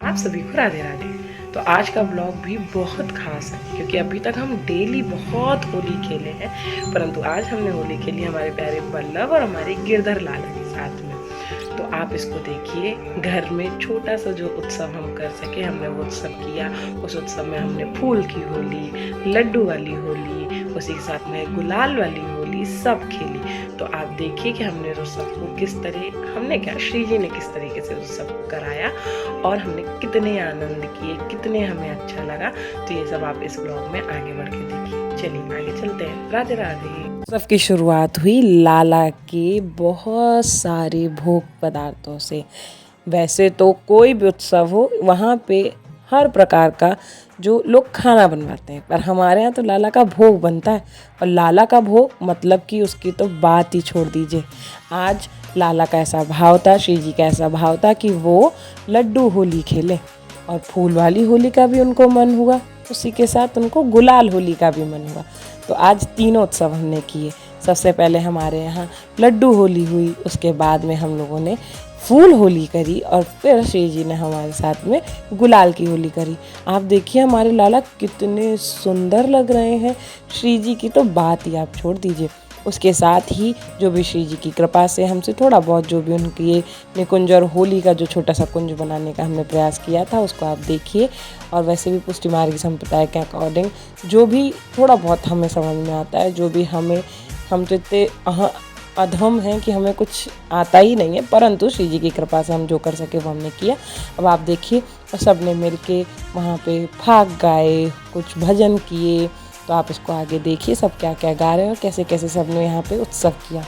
आप सभी को राधे राधे। तो आज का ब्लॉग भी बहुत खास है क्योंकि अभी तक हम डेली बहुत होली खेले हैं, परंतु आज हमने होली खेली हमारे प्यारे बल्लभ और हमारे गिरधर लाला के साथ में। तो आप इसको देखिए, घर में छोटा सा जो उत्सव हम कर सके हमने वो उत्सव किया। उस उत्सव में हमने फूल की होली, लड्डू वाली होली, उसी के साथ में गुलाल वाली होली सब खेली। तो आप देखिए कि हमने उस सबको किस तरह हमने क्या श्री जी ने किस तरीके से उस सबको कराया और हमने कितने आनंद किए, कितने हमें अच्छा लगा। तो ये सब आप इस ब्लॉग में आगे बढ़ के देखिए। चलिए आगे चलते हैं। राधे राधे। उत्सव की शुरुआत हुई लाला के बहुत सारे भोग पदार्थों से। वैसे तो कोई भी उत्सव हो वहाँ पे हर प्रकार का जो लोग खाना बनवाते हैं, पर हमारे यहाँ तो लाला का भोग बनता है। और लाला का भोग मतलब कि उसकी तो बात ही छोड़ दीजिए। आज लाला का ऐसा भाव था, श्री जी का ऐसा भाव था कि वो लड्डू होली खेले और फूल वाली होली का भी उनको मन हुआ, उसी के साथ उनको गुलाल होली का भी मन हुआ। तो आज तीनों उत्सव हमने किए। सबसे पहले हमारे यहाँ लड्डू होली हुई, उसके बाद में हम लोगों ने फूल होली करी और फिर श्री जी ने हमारे साथ में गुलाल की होली करी। आप देखिए हमारे लाला कितने सुंदर लग रहे हैं, श्री जी की तो बात ही आप छोड़ दीजिए। उसके साथ ही जो भी श्री जी की कृपा से हमसे थोड़ा बहुत जो भी उनकी ये निकुंज और होली का जो छोटा सा कुंज बनाने का हमने प्रयास किया था उसको आप देखिए। और वैसे भी पुष्टि मार्ग संप्रदाय के अकॉर्डिंग जो भी थोड़ा बहुत हमें समझ में आता है, जो भी हम तो इतने अधम हैं कि हमें कुछ आता ही नहीं है, परंतु श्री जी की कृपा से हम जो कर सके वो हमने किया। अब आप देखिए और सब ने मिल के वहाँ पे फाग गाए, कुछ भजन किए। तो आप इसको आगे देखिए सब क्या क्या गा रहे हैं और कैसे कैसे सब ने यहाँ पे उत्सव किया।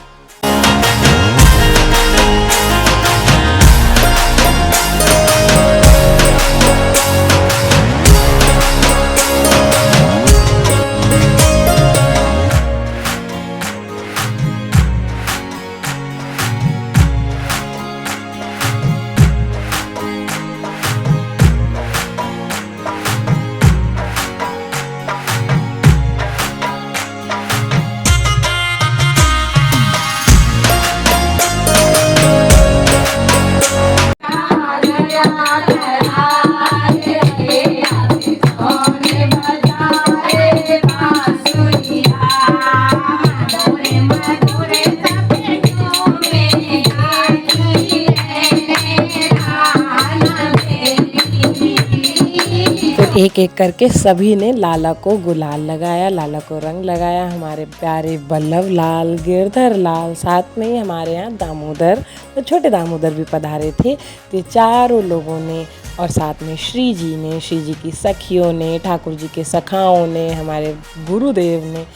एक एक करके सभी ने लाला को गुलाल लगाया, लाला को रंग लगाया। हमारे प्यारे बल्लभ लाल, गिरधर लाल, साथ में ही हमारे यहाँ दामोदर, तो छोटे दामोदर भी पधारे थे। तो चारों लोगों ने और साथ में श्री जी ने, श्री जी की सखियों ने, ठाकुर जी के सखाओं ने, हमारे गुरुदेव ने,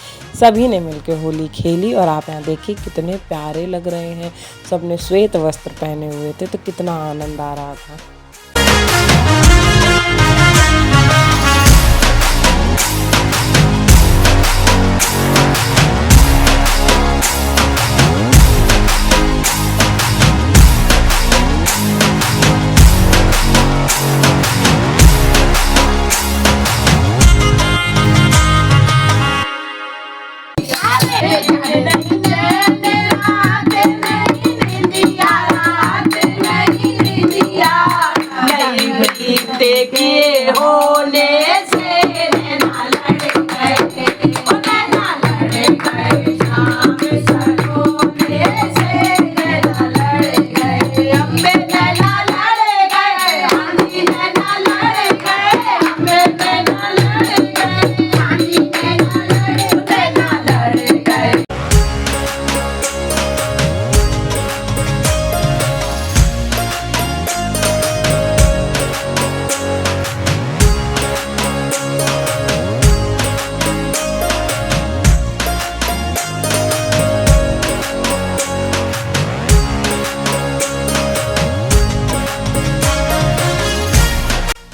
सभी ने मिलकर होली खेली। और आप यहाँ देखिए कितने प्यारे लग रहे हैं। सब ने श्वेत वस्त्र पहने हुए थे, तो कितना आनंद आ रहा था। देखिए होने से नैना लड़ गए, ओ नैना लड़ गए, शाम सरोने से नैना लड़ गए, अम्बे नैना लड़ गए, आंधी नैना लड़ गए, अम्बे नैना लड़ गए, आंधी नैना लड़ गए।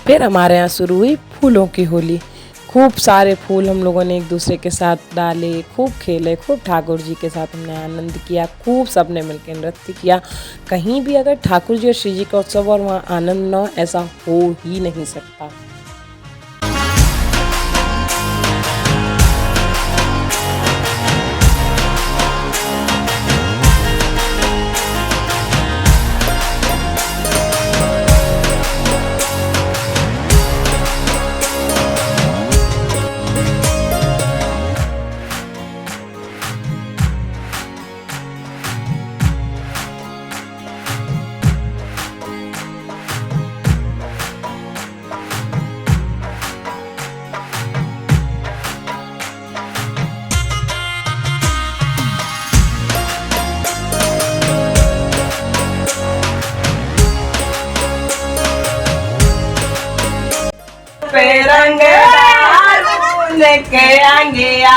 फिर हमारे यहाँ शुरू हुई फूलों की होली। खूब सारे फूल हम लोगों ने एक दूसरे के साथ डाले, खूब खेले, खूब ठाकुर जी के साथ हमने आनंद किया, खूब सबने मिलकर नृत्य किया। कहीं भी अगर ठाकुर जी और श्री जी का उत्सव और वहाँ आनंद न हो, ऐसा हो ही नहीं सकता। पे रंगदार उनके अंगिया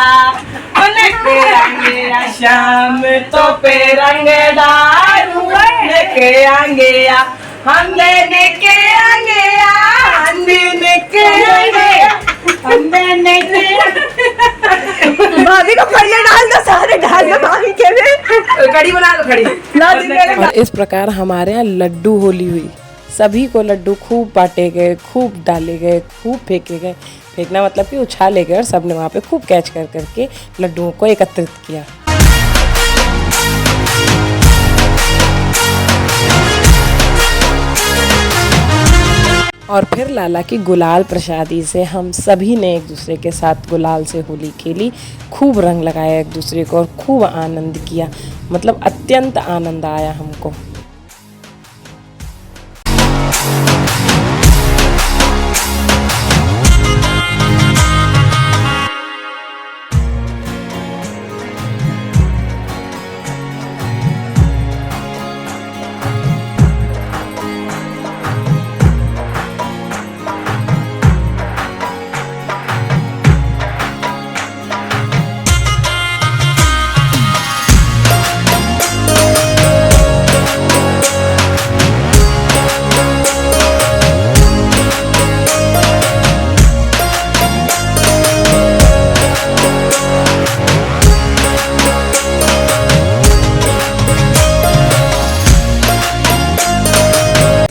शाम तो पे रंगदार उनके अंगिया हम देने के अंगिया हम देने के अंगिया हम देने के भाभी को पहले डाल दो, सारे डाल दो भाभी के लिए, कड़ी बना लो कड़ी। और इस प्रकार हमारे यहाँ लड्डू होली हुई। सभी को लड्डू खूब बांटे गए, खूब डाले गए, खूब फेंके गए। फेंकना मतलब कि उछाले गए और सबने वहाँ पे खूब कैच कर करके लड्डुओं को एकत्रित किया। और फिर लाला की गुलाल प्रसादी से हम सभी ने एक दूसरे के साथ गुलाल से होली खेली, खूब रंग लगाया एक दूसरे को और खूब आनंद किया। मतलब अत्यंत आनंद आया हमको।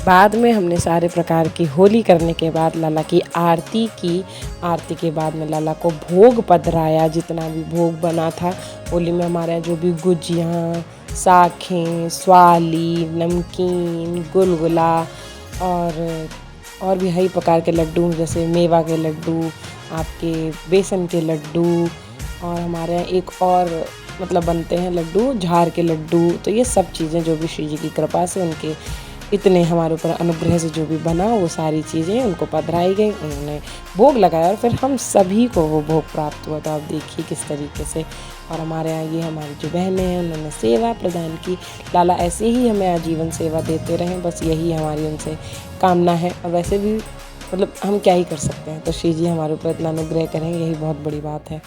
बाद में हमने सारे प्रकार की होली करने के बाद लाला की आरती की। आरती के बाद में लाला को भोग पधराया। जितना भी भोग बना था होली में हमारे यहाँ, जो भी गुजियाँ, साखें, स्वाली, नमकीन, गुलगुला और भी कई प्रकार के लड्डू, जैसे मेवा के लड्डू, आपके बेसन के लड्डू, और हमारे यहाँ एक और मतलब बनते हैं लड्डू, झार के लड्डू। तो ये सब चीज़ें जो भी श्री जी की कृपा से, उनके इतने हमारे ऊपर अनुग्रह से जो भी बना, वो सारी चीज़ें उनको पधराई गई, उन्होंने भोग लगाया और फिर हम सभी को वो भोग प्राप्त हुआ। तो आप देखिए किस तरीके से। और हमारे यहाँ ये हमारी जो बहनें हैं, उन्होंने सेवा प्रदान की। लाला ऐसे ही हमें आजीवन सेवा देते रहें, बस यही हमारी उनसे कामना है। और वैसे भी मतलब हम क्या ही कर सकते हैं। तो श्री जी हमारे ऊपर इतना अनुग्रह करें, यही बहुत बड़ी बात है।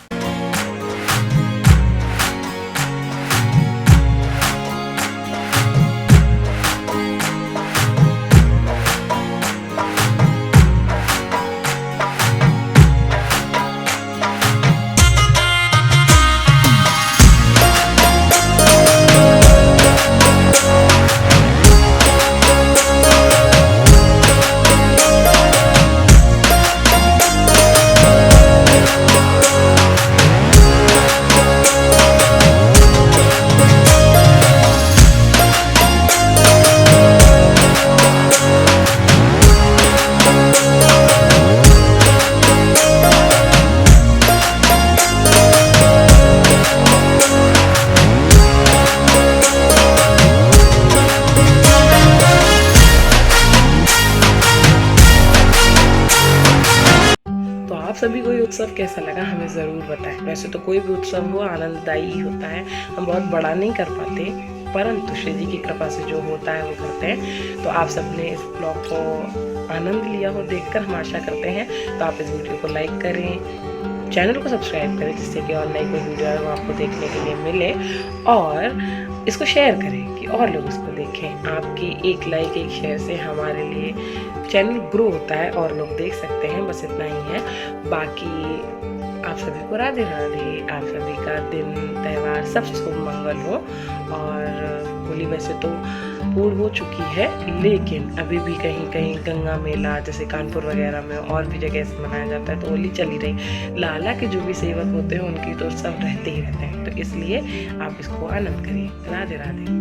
सभी को ये उत्सव कैसा लगा हमें ज़रूर बताएं। वैसे तो कोई भी उत्सव हो आनंददायी ही होता है, हम बहुत बड़ा नहीं कर पाते, परंतु श्री जी की कृपा से जो होता है वो करते हैं। तो आप सबने इस ब्लॉग को आनंद लिया हो देखकर, हम आशा करते हैं। तो आप इस वीडियो को लाइक करें, चैनल को सब्सक्राइब करें, जिससे कि और नई कोई वीडियो है वो आपको देखने के लिए मिले, और इसको शेयर करें कि और लोग इसको देखें। आपकी एक लाइक, एक शेयर से हमारे लिए चैनल ग्रो होता है और लोग देख सकते हैं। बस इतना ही है। बाकी आप सभी को राधे राधे। आप सभी का दिन, त्यौहार सब शुभ मंगल हो। और होली वैसे तो पूर्ण हो चुकी है, लेकिन अभी भी कहीं कहीं गंगा मेला जैसे कानपुर वगैरह में और भी जगह से मनाया जाता है, तो होली चली रही। लाला के जो भी सेवक होते हैं उनकी तो सब रहते ही रहते हैं, तो इसलिए आप इसको आनंद करिए। राधे राधे।